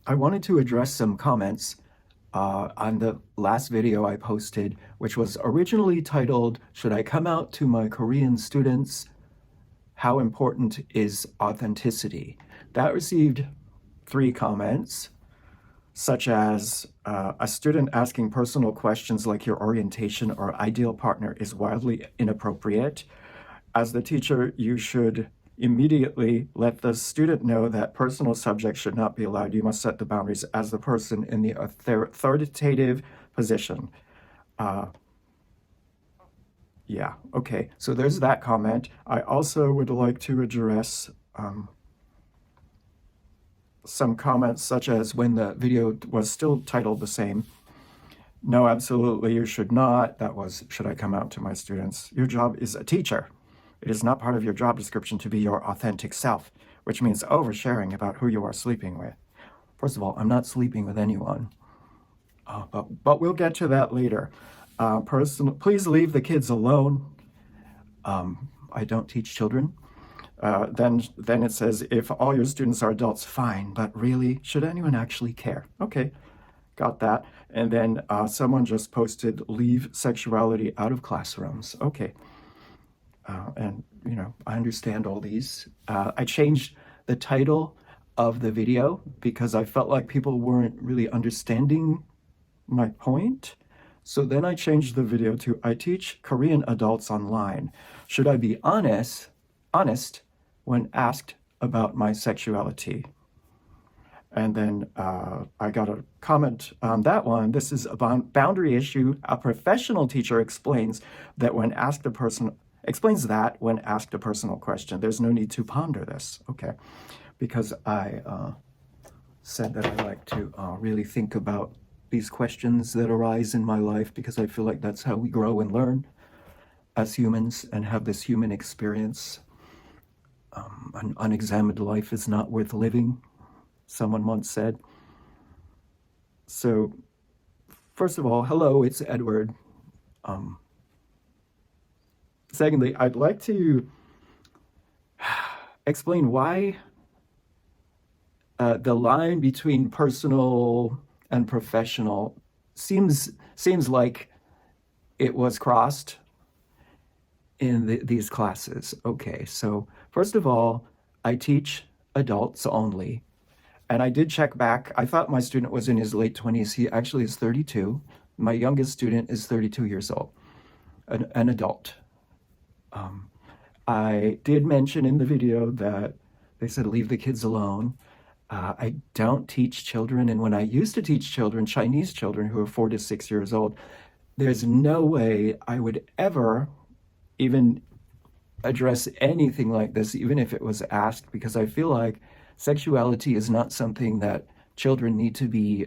I wanted to address some comments on the last video I posted, which was originally titled, "Should I come out to my Korean students? How important is authenticity?" That received 3 comments, such as a student asking personal questions like your orientation or ideal partner is wildly inappropriate. As the teacher, you should immediately let the student know that personal subjects should not be allowed. You must set the boundaries as the person in the authoritative position. Yeah, okay, so there's that comment. I also would like to address some comments such as when the video was still titled the same. No, absolutely, you should not. That was, should I come out to my students? Your job is a teacher. It is not part of your job description to be your authentic self, which means oversharing about who you are sleeping with. First of all, I'm not sleeping with anyone, but we'll get to that later. Please leave the kids alone. I don't teach children. Then it says, if all your students are adults, fine, but really, should anyone actually care? Okay, got that. And then someone just posted, leave sexuality out of classrooms. Okay. And, you know, I understand all these. I changed the title of the video because I felt like people weren't really understanding my point. So then I changed the video to, I teach Korean adults online. Should I be honest when asked about my sexuality? And then I got a comment on that one. This is a boundary issue. A professional teacher explains that when asked a personal question. There's no need to ponder this. Okay, because I said that I like to really think about these questions that arise in my life, because I feel like that's how we grow and learn as humans and have this human experience. An unexamined life is not worth living, someone once said. So, first of all, hello, it's Edward. Secondly, I'd like to explain why the line between personal and professional seems like it was crossed in these classes. Okay, so first of all, I teach adults only. And I did check back. I thought my student was in his late 20s. He actually is 32. My youngest student is 32 years old, an adult. I did mention in the video that they said leave the kids alone. I don't teach children, and when I used to teach children, Chinese children who are 4 to 6 years old, there's no way I would ever even address anything like this, even if it was asked, because I feel like sexuality is not something that children need to be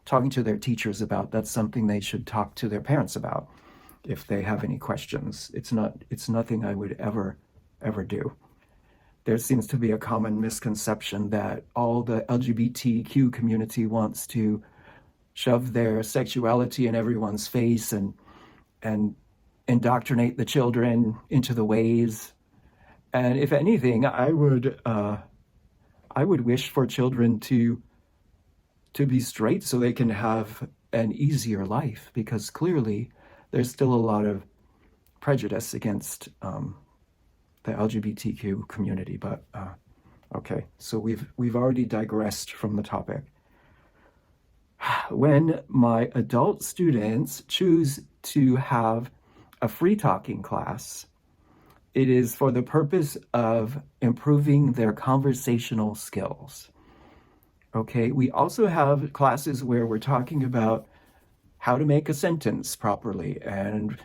talking to their teachers about. That's something they should talk to their parents about if they have any questions. It's nothing I would ever do. There seems to be a common misconception that all the LGBTQ community wants to shove their sexuality in everyone's face and indoctrinate the children into the ways. And if anything, I would wish for children to be straight so they can have an easier life, because clearly there's still a lot of prejudice against the LGBTQ community. But okay, so we've already digressed from the topic. When my adult students choose to have a free talking class, it is for the purpose of improving their conversational skills. Okay, we also have classes where we're talking about how to make a sentence properly and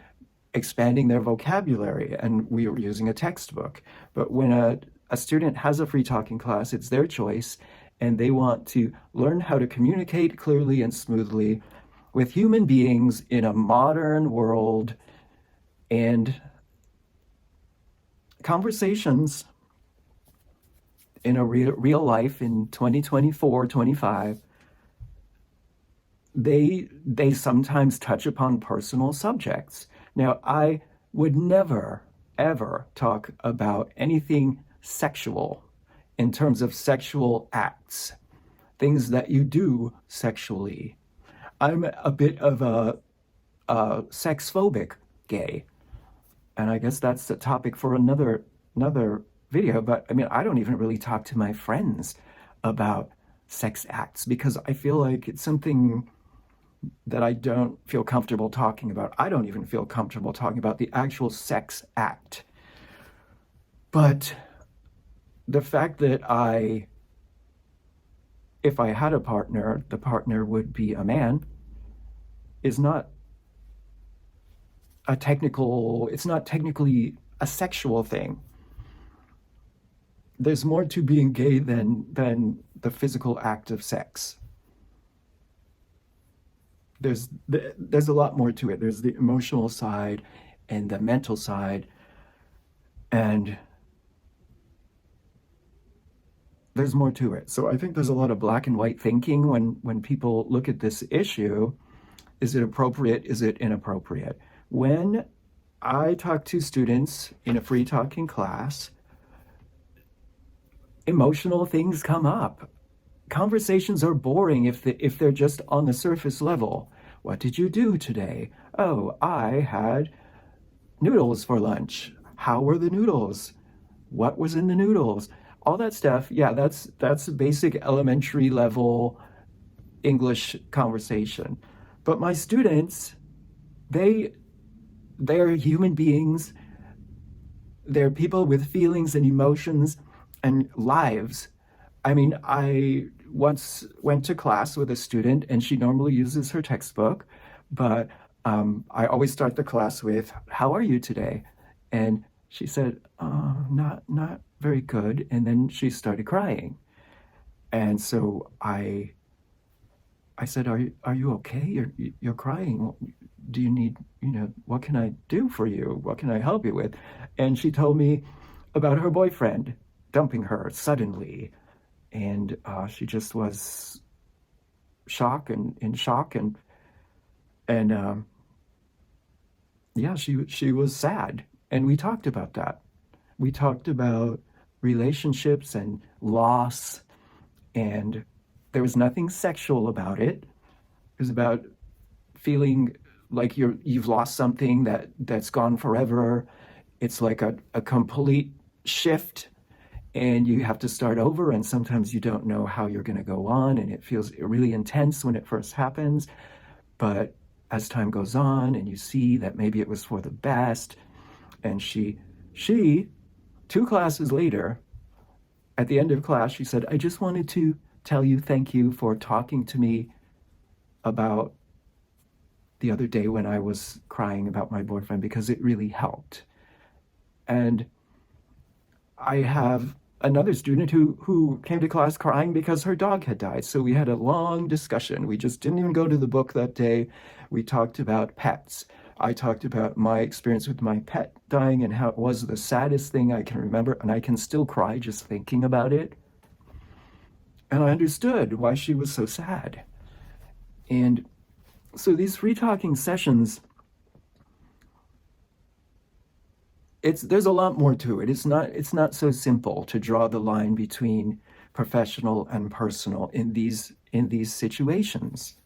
expanding their vocabulary, and we are using a textbook. But when a student has a free talking class, it's their choice, and they want to learn how to communicate clearly and smoothly with human beings in a modern world. And conversations in a real life in 2024, 25, they sometimes touch upon personal subjects. Now, I would never, ever talk about anything sexual in terms of sexual acts. things that you do sexually. I'm a bit of a sex phobic gay, and I guess that's the topic for another video. But I mean, I don't even really talk to my friends about sex acts because I feel like it's something that I don't feel comfortable talking about. I don't even feel comfortable talking about the actual sex act. But the fact that if I had a partner, the partner would be a man, is not it's not technically a sexual thing. There's more to being gay than the physical act of sex. There's a lot more to it. There's the emotional side and the mental side, and there's more to it. So I think there's a lot of black and white thinking when people look at this issue. Is it appropriate? Is it inappropriate? When I talk to students in a free talking class, emotional things come up. Conversations are boring if they're just on the surface level. What did you do today? Oh, I had noodles for lunch. How were the noodles? What was in the noodles? All that stuff. Yeah, that's a basic elementary level English conversation. But my students, they're human beings. They're people with feelings and emotions and lives. I mean, I once went to class with a student, and she normally uses her textbook, but I always start the class with, "How are you today?" And she said, not very good." And then she started crying. And so I said, are you okay? You're crying. Do you need, what can I do for you? What can I help you with? And she told me about her boyfriend dumping her suddenly. And she just was in shock. And yeah, she was sad. And we talked about that. We talked about relationships and loss, and there was nothing sexual about it. It was about feeling like you've lost something that's gone forever. It's like a complete shift, and you have to start over, and sometimes you don't know how you're going to go on, and it feels really intense when it first happens. But as time goes on and you see that maybe it was for the best, and she 2 classes later, at the end of class, she said, "I just wanted to tell you thank you for talking to me about the other day when I was crying about my boyfriend, because it really helped." And I have another student who came to class crying because her dog had died. So we had a long discussion. We just didn't even go to the book that day. We talked about pets. I talked about my experience with my pet dying and how it was the saddest thing I can remember, and I can still cry just thinking about it. And I understood why she was so sad. And so these free talking sessions, there's a lot more to it. It's not so simple to draw the line between professional and personal in these situations.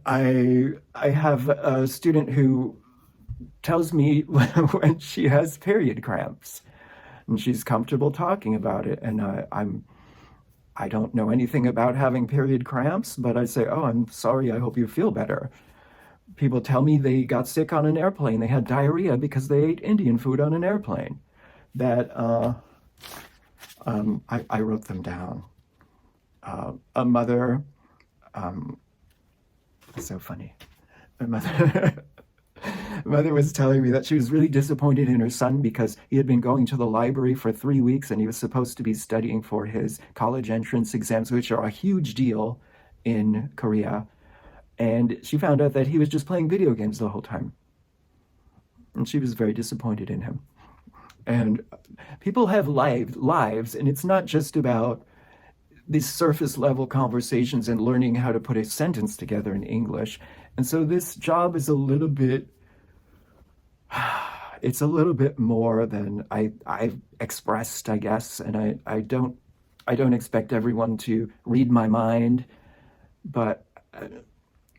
I have a student who tells me when she has period cramps, and she's comfortable talking about it. And I don't know anything about having period cramps, but I say, "Oh, I'm sorry. I hope you feel better." People tell me they got sick on an airplane. They had diarrhea because they ate Indian food on an airplane. That I wrote them down. A mother, so funny. A mother, mother was telling me that she was really disappointed in her son because he had been going to the library for 3 weeks, and he was supposed to be studying for his college entrance exams, which are a huge deal in Korea. And she found out that he was just playing video games the whole time. And she was very disappointed in him. And people have lives, and it's not just about these surface level conversations and learning how to put a sentence together in English. And so this job is it's a little bit more than I've expressed, I guess. And I don't I don't expect everyone to read my mind, but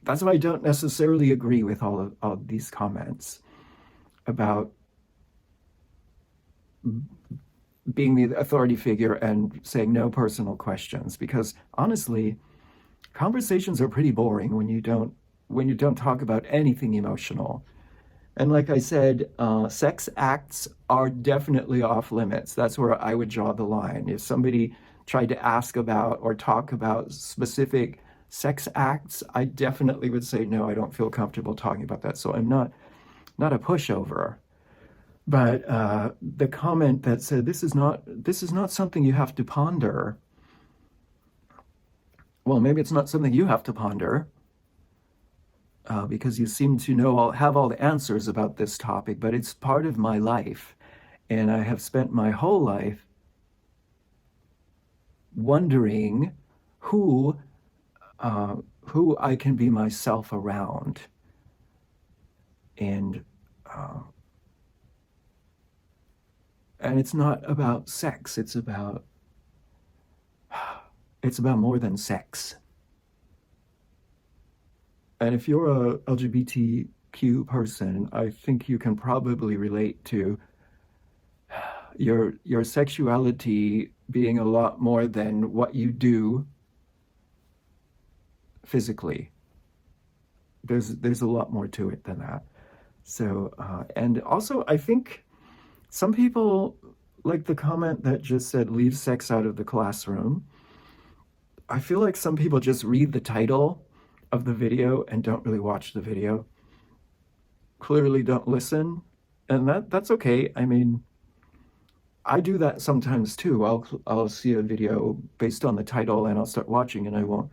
that's why I don't necessarily agree with all of these comments about being the authority figure and saying no personal questions, because honestly, conversations are pretty boring when you don't talk about anything emotional. And like I said, sex acts are definitely off limits. That's where I would draw the line. If somebody tried to ask about or talk about specific sex acts, I definitely would say no. I don't feel comfortable talking about that. So I'm not a pushover. But the comment that said this is not something you have to ponder. Well, maybe it's not something you have to ponder, because you seem to have all the answers about this topic, but it's part of my life. And I have spent my whole life wondering who who I can be myself around. And and it's not about sex. It's about more than sex. And if you're a LGBTQ person, I think you can probably relate to your sexuality being a lot more than what you do physically. There's a lot more to it than that. So and also I think some people, like the comment that just said leave sex out of the classroom. I feel like some people just read the title of the video and don't really watch the video. Clearly don't listen, and that's okay. I mean, I do that sometimes too. I'll see a video based on the title and I'll start watching, and I won't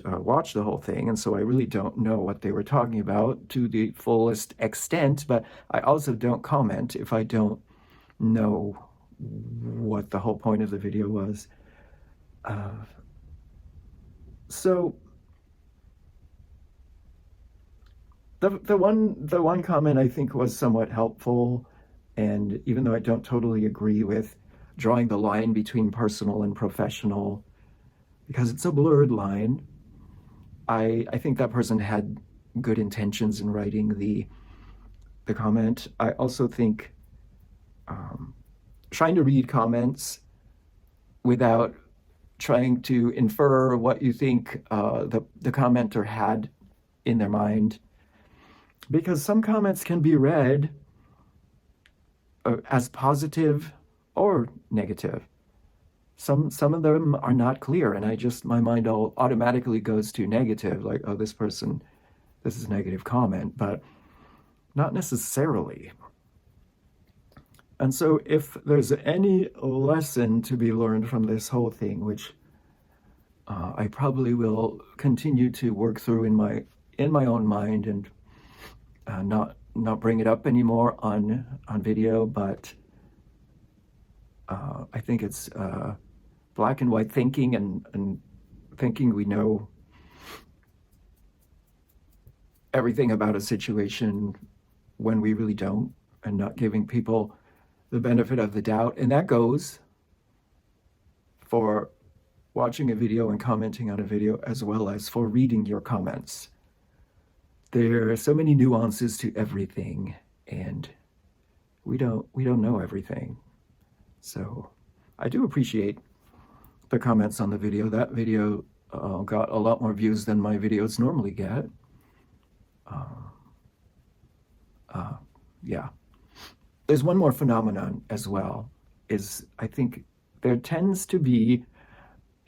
watch the whole thing, and so I really don't know what they were talking about to the fullest extent. But I also don't comment if I don't know what the whole point of the video was. So the one comment I think was somewhat helpful, and even though I don't totally agree with drawing the line between personal and professional, because it's a blurred line, I think that person had good intentions in writing the comment. I also think trying to read comments without trying to infer what you think the commenter had in their mind, because some comments can be read as positive or negative. Some of them are not clear, and my mind all automatically goes to negative, like, oh, this is a negative comment, but not necessarily. And so if there's any lesson to be learned from this whole thing, which I probably will continue to work through in my own mind, and not bring it up anymore on video, but I think it's black and white thinking, and thinking we know everything about a situation when we really don't, and not giving people the benefit of the doubt. And that goes for watching a video and commenting on a video, as well as for reading your comments. There are so many nuances to everything, and we don't know everything. So I do appreciate the comments on the video. That video got a lot more views than my videos normally get. Yeah. There's one more phenomenon as well, is I think there tends to be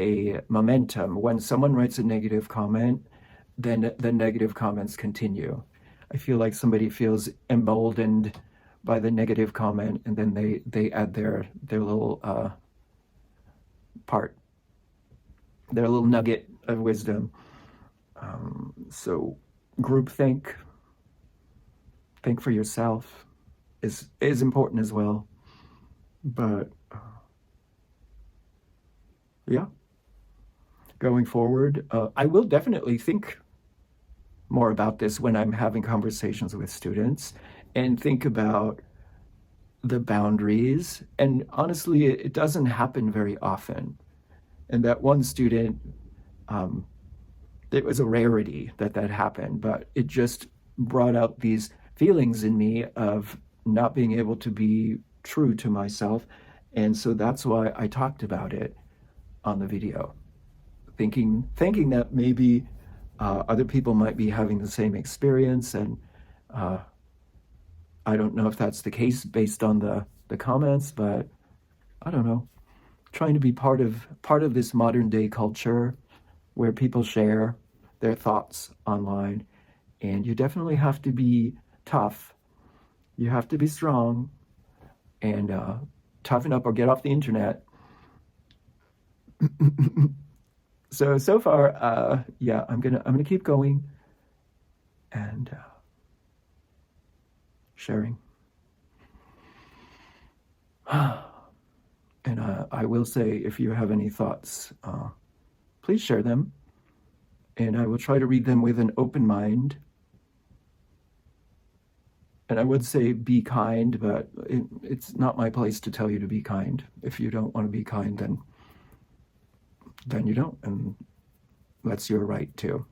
a momentum. When someone writes a negative comment, then the negative comments continue. I feel like somebody feels emboldened by the negative comment, and then they add their little part, their little nugget of wisdom. So groupthink, think for yourself, is important as well. But yeah, going forward, I will definitely think more about this when I'm having conversations with students, and think about the boundaries. And honestly, it doesn't happen very often. And that one student, um, it was a rarity that that happened, but it just brought out these feelings in me of not being able to be true to myself. And so that's why I talked about it on the video, thinking that maybe other people might be having the same experience. And uh, I don't know if that's the case based on the comments, but I don't know. Trying to be part of this modern day culture where people share their thoughts online, and you definitely have to be tough. You have to be strong and toughen up or get off the internet. So far, yeah, I'm gonna keep going and sharing. And I will say, if you have any thoughts, please share them, and I will try to read them with an open mind. And I would say be kind, but it's not my place to tell you to be kind. If you don't want to be kind, then you don't, and that's your right too.